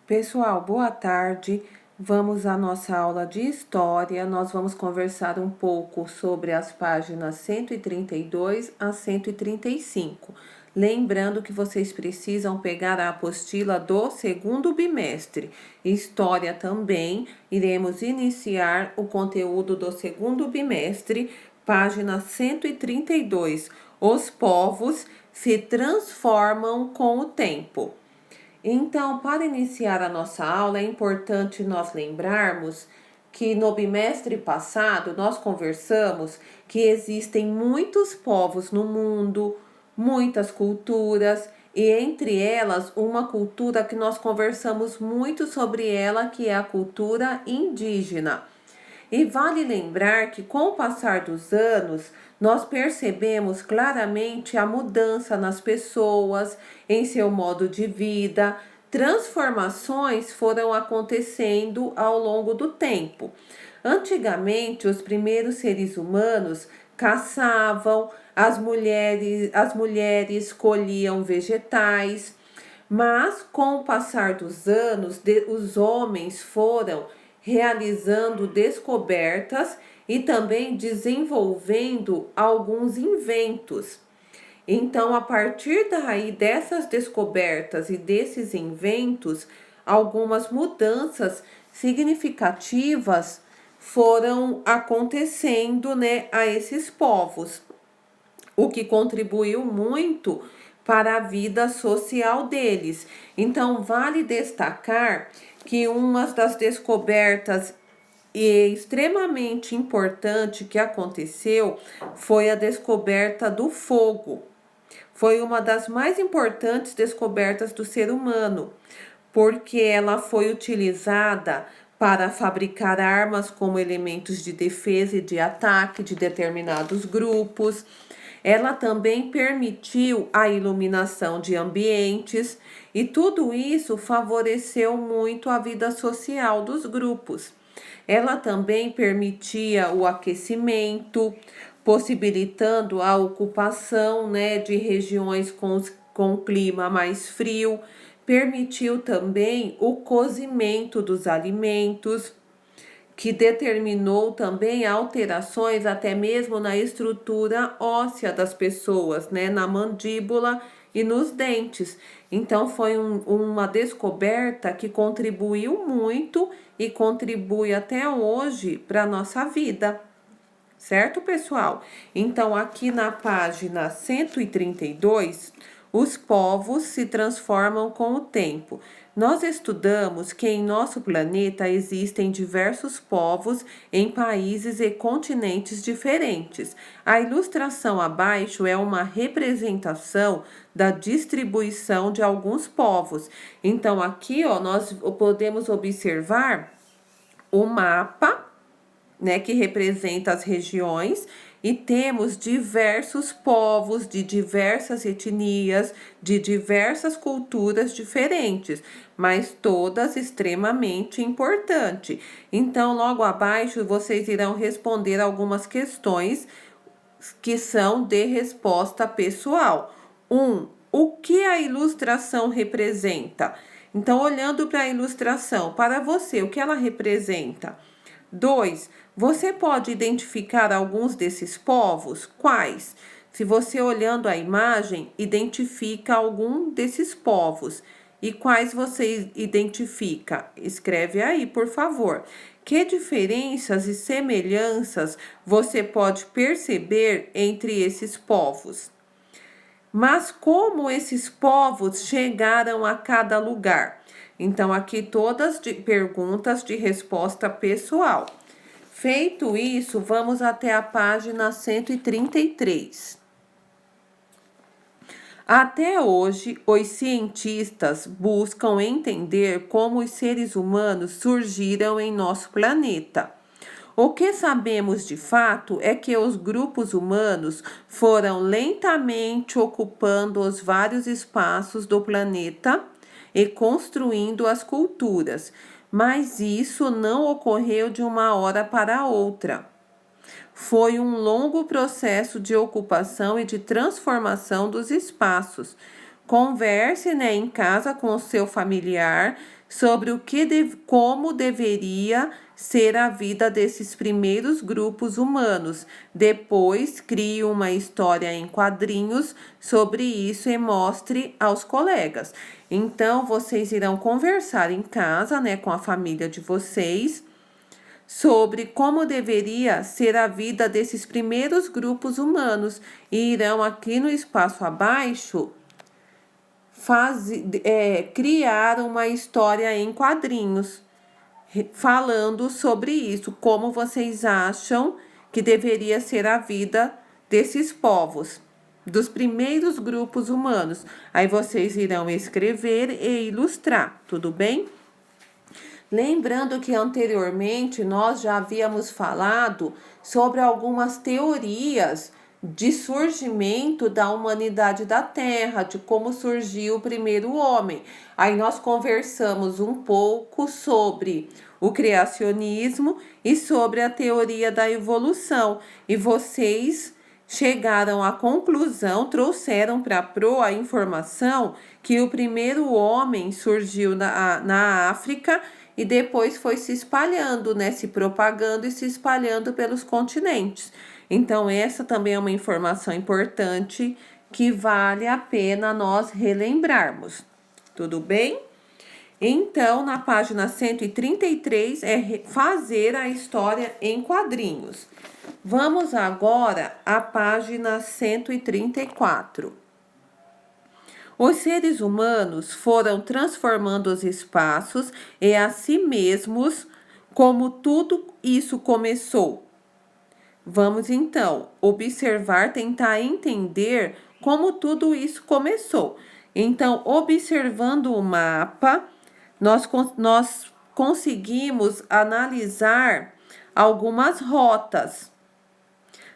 Pessoal, boa tarde. Vamos à nossa aula de história. Nós vamos conversar um pouco sobre as páginas 132 a 135. Lembrando que vocês precisam pegar a apostila do segundo bimestre. História também. Iremos iniciar o conteúdo do segundo bimestre, página 132. Os povos se transformam com o tempo. Então, para iniciar a nossa aula, é importante nós lembrarmos que no bimestre passado nós conversamos que existem muitos povos no mundo, muitas culturas, e entre elas uma cultura que nós conversamos muito sobre ela, que é a cultura indígena. E vale lembrar que, com o passar dos anos, nós percebemos claramente a mudança nas pessoas, em seu modo de vida. Transformações foram acontecendo ao longo do tempo. Antigamente, os primeiros seres humanos caçavam, as mulheres colhiam vegetais, mas com o passar dos anos, os homens foram realizando descobertas e também desenvolvendo alguns inventos. Então, a partir daí dessas descobertas e desses inventos, algumas mudanças significativas foram acontecendo, a esses povos, o que contribuiu muito para a vida social deles. Então, vale destacar que uma das descobertas extremamente importante que aconteceu foi a descoberta do fogo. Foi uma das mais importantes descobertas do ser humano, porque ela foi utilizada para fabricar armas como elementos de defesa e de ataque de determinados grupos. Ela também permitiu a iluminação de ambientes e tudo isso favoreceu muito a vida social dos grupos. Ela também permitia o aquecimento, possibilitando a ocupação, de regiões com clima mais frio, permitiu também o cozimento dos alimentos, que determinou também alterações até mesmo na estrutura óssea das pessoas, na mandíbula e nos dentes. Então, foi uma descoberta que contribuiu muito e contribui até hoje para a nossa vida. Certo, pessoal? Então, aqui na página 132, os povos se transformam com o tempo. Nós estudamos que em nosso planeta existem diversos povos em países e continentes diferentes. A ilustração abaixo é uma representação da distribuição de alguns povos. Então, aqui, nós podemos observar o mapa, que representa as regiões, e temos diversos povos de diversas etnias, de diversas culturas diferentes, mas todas extremamente importantes. Então, logo abaixo, vocês irão responder algumas questões que são de resposta pessoal. 1. O que a ilustração representa? Então, olhando para a ilustração, para você, o que ela representa? 2. Você pode identificar alguns desses povos? Quais? Se você, olhando a imagem, identifica algum desses povos. E quais você identifica? Escreve aí, por favor. Que diferenças e semelhanças você pode perceber entre esses povos? Mas como esses povos chegaram a cada lugar? Então, aqui todas perguntas de resposta pessoal. Feito isso, vamos até a página 133. Até hoje, os cientistas buscam entender como os seres humanos surgiram em nosso planeta. O que sabemos de fato é que os grupos humanos foram lentamente ocupando os vários espaços do planeta e construindo as culturas, mas isso não ocorreu de uma hora para outra. Foi um longo processo de ocupação e de transformação dos espaços. Converse, né, em casa com o seu familiar sobre como deveria ser a vida desses primeiros grupos humanos. Depois, crie uma história em quadrinhos sobre isso e mostre aos colegas. Então, vocês irão conversar em casa, né, com a família de vocês sobre como deveria ser a vida desses primeiros grupos humanos e irão aqui no espaço abaixo criar uma história em quadrinhos falando sobre isso, como vocês acham que deveria ser a vida desses povos, dos primeiros grupos humanos. Aí vocês irão escrever e ilustrar, tudo bem? Lembrando que anteriormente nós já havíamos falado sobre algumas teorias de surgimento da humanidade da Terra, de como surgiu o primeiro homem. Aí nós conversamos um pouco sobre o criacionismo e sobre a teoria da evolução. E vocês chegaram à conclusão, trouxeram para a Pro a informação que o primeiro homem surgiu na África e depois foi se espalhando, né? Se propagando e se espalhando pelos continentes. Então, essa também é uma informação importante que vale a pena nós relembrarmos. Tudo bem? Então, na página 133 é fazer a história em quadrinhos. Vamos agora à página 134. Os seres humanos foram transformando os espaços e a si mesmos como tudo isso começou. Vamos então observar, tentar entender como tudo isso começou. Então, observando o mapa, nós conseguimos analisar algumas rotas.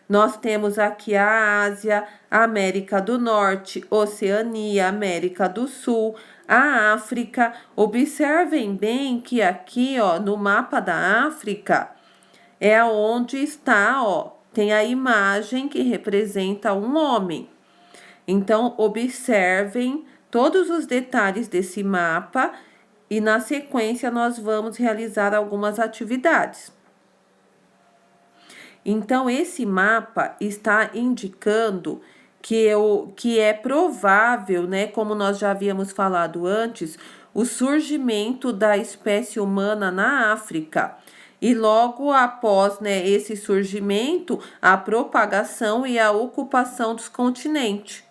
Nós temos aqui a Ásia, a América do Norte, Oceania, América do Sul, a África. Observem bem que aqui, ó, no mapa da África, é onde está, ó, tem a imagem que representa um homem. Então, observem todos os detalhes desse mapa e na sequência nós vamos realizar algumas atividades. Então, esse mapa está indicando que é provável, né, como nós já havíamos falado antes, o surgimento da espécie humana na África. E logo após, né, esse surgimento, a propagação e a ocupação dos continentes.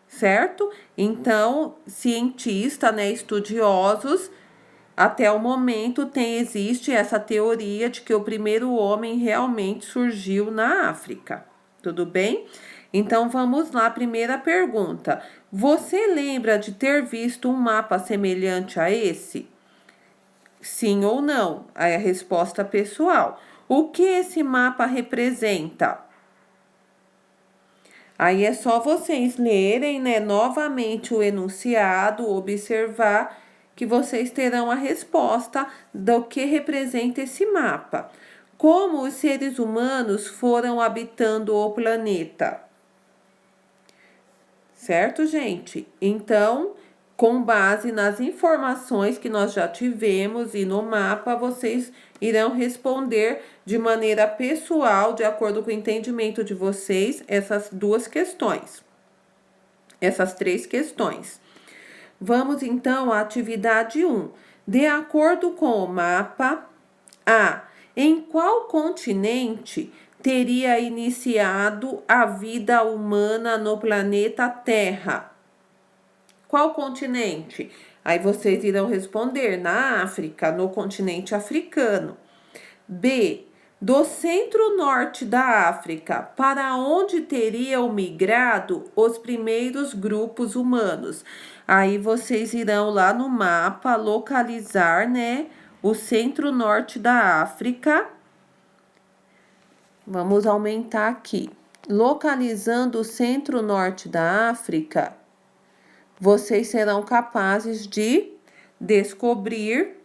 Certo? Então, cientistas, né, estudiosos, até o momento existe essa teoria de que o primeiro homem realmente surgiu na África. Tudo bem? Então vamos lá, primeira pergunta. Você lembra de ter visto um mapa semelhante a esse? Sim ou não? Aí a resposta pessoal. O que esse mapa representa? Aí é só vocês lerem, né, novamente o enunciado, observar que vocês terão a resposta do que representa esse mapa. Como os seres humanos foram habitando o planeta? Certo, gente? Então, com base nas informações que nós já tivemos e no mapa, vocês irão responder de maneira pessoal, de acordo com o entendimento de vocês, essas duas questões. Essas três questões. Vamos então à atividade 1. De acordo com o mapa, em qual continente teria iniciado a vida humana no planeta Terra? Qual continente? Aí vocês irão responder na África, no continente africano. B. Do centro-norte da África, para onde teriam migrado os primeiros grupos humanos? Aí vocês irão lá no mapa localizar, né, o centro-norte da África. Vamos aumentar aqui. Localizando o centro-norte da África, vocês serão capazes de descobrir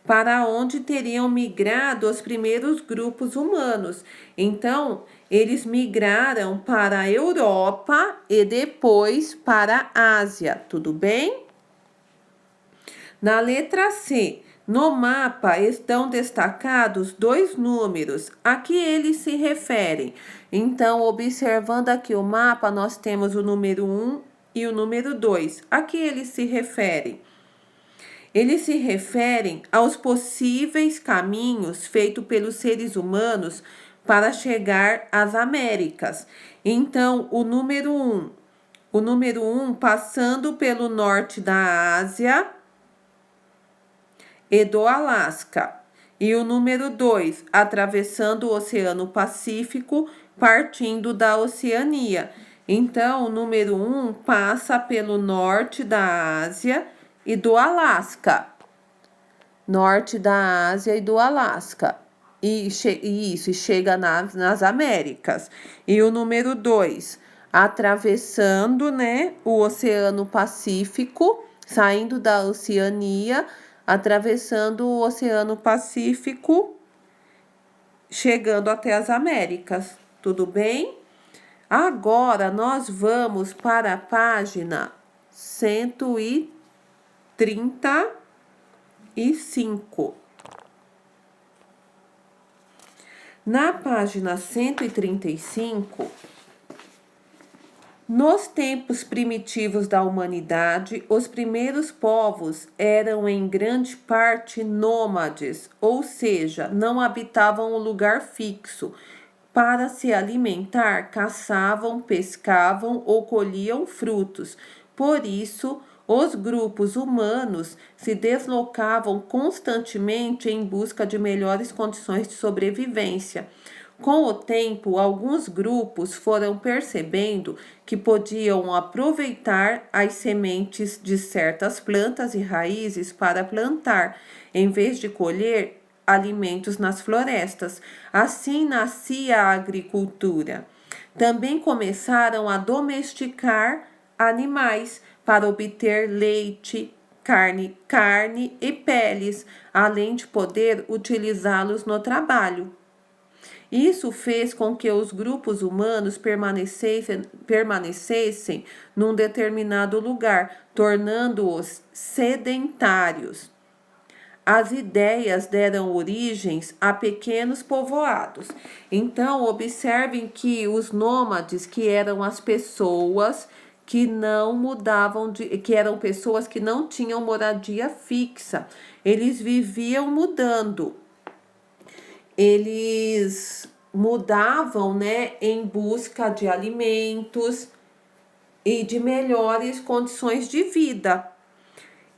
para onde teriam migrado os primeiros grupos humanos. Então, eles migraram para a Europa e depois para a Ásia, tudo bem? Na letra C, no mapa estão destacados 2 números, a que eles se referem. Então, observando aqui o mapa, nós temos o número 1 e o número 2. A que eles se referem? Eles se referem aos possíveis caminhos feitos pelos seres humanos para chegar às Américas. Então, o número 1 passando pelo norte da Ásia e do Alasca. E o número 2 atravessando o Oceano Pacífico, partindo da Oceania. Então, o número 1 passa pelo norte da Ásia e do Alasca. Norte da Ásia e do Alasca. E chega nas Américas. E o número 2, atravessando, né, o Oceano Pacífico, saindo da Oceania, atravessando o Oceano Pacífico, chegando até as Américas. Tudo bem? Agora nós vamos para a página 135. Na página 135, nos tempos primitivos da humanidade, os primeiros povos eram em grande parte nômades, ou seja, não habitavam um lugar fixo. Para se alimentar, caçavam, pescavam ou colhiam frutos. Por isso, os grupos humanos se deslocavam constantemente em busca de melhores condições de sobrevivência. Com o tempo, alguns grupos foram percebendo que podiam aproveitar as sementes de certas plantas e raízes para plantar, em vez de colher alimentos nas florestas. Assim nascia a agricultura. Também começaram a domesticar animais para obter leite, carne e peles, além de poder utilizá-los no trabalho. Isso fez com que os grupos humanos permanecessem num determinado lugar, tornando-os sedentários. As ideias deram origens a pequenos povoados. Então, observem que os nômades, que eram as pessoas que não mudavam que eram pessoas que não tinham moradia fixa, eles viviam mudando. Eles mudavam, né, em busca de alimentos e de melhores condições de vida.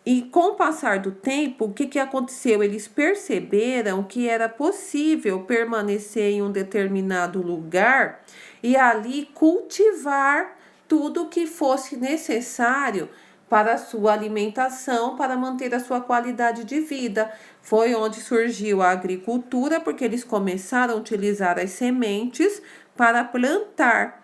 E com o passar do tempo, o que aconteceu? Eles perceberam que era possível permanecer em um determinado lugar e ali cultivar tudo o que fosse necessário para a sua alimentação, para manter a sua qualidade de vida. Foi onde surgiu a agricultura, porque eles começaram a utilizar as sementes para plantar.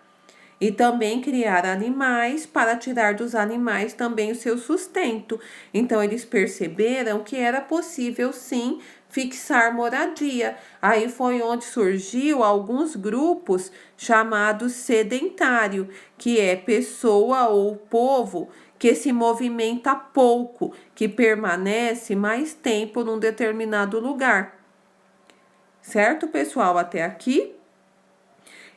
E também criar animais para tirar dos animais também o seu sustento. Então, eles perceberam que era possível, sim, fixar moradia. Aí foi onde surgiu alguns grupos chamados sedentário, que é pessoa ou povo que se movimenta pouco, que permanece mais tempo num determinado lugar. Certo, pessoal? Até aqui?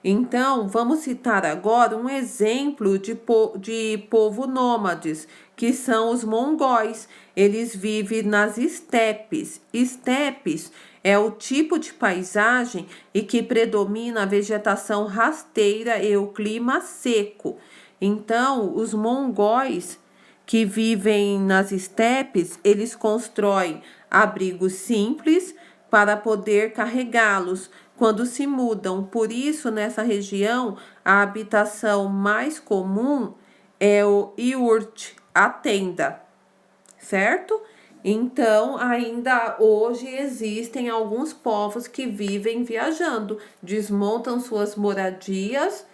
Então, vamos citar agora um exemplo de povo nômades, que são os mongóis. Eles vivem nas estepes. Estepes é o tipo de paisagem e que predomina a vegetação rasteira e o clima seco. Então, os mongóis que vivem nas estepes, eles constroem abrigos simples para poder carregá-los quando se mudam. Por isso, nessa região, a habitação mais comum é o iurt, a tenda, certo? Então, ainda hoje existem alguns povos que vivem viajando, desmontam suas moradias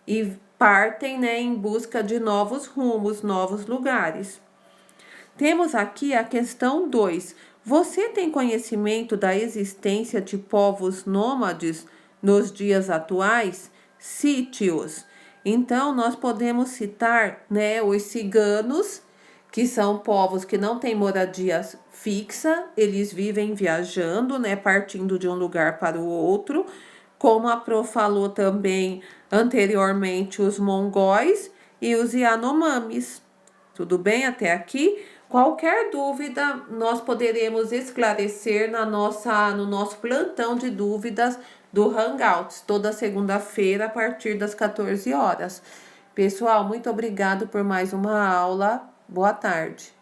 e partem, né, em busca de novos rumos, novos lugares. Temos aqui a questão 2. Você tem conhecimento da existência de povos nômades nos dias atuais? Sítios. Então, nós podemos citar, né, os ciganos, que são povos que não têm moradia fixa, eles vivem viajando, né, partindo de um lugar para o outro, como a Pro falou também anteriormente, os mongóis e os Yanomamis. Tudo bem até aqui? Qualquer dúvida nós poderemos esclarecer no nosso plantão de dúvidas do Hangouts, toda segunda-feira a partir das 14 horas. Pessoal, muito obrigado por mais uma aula. Boa tarde.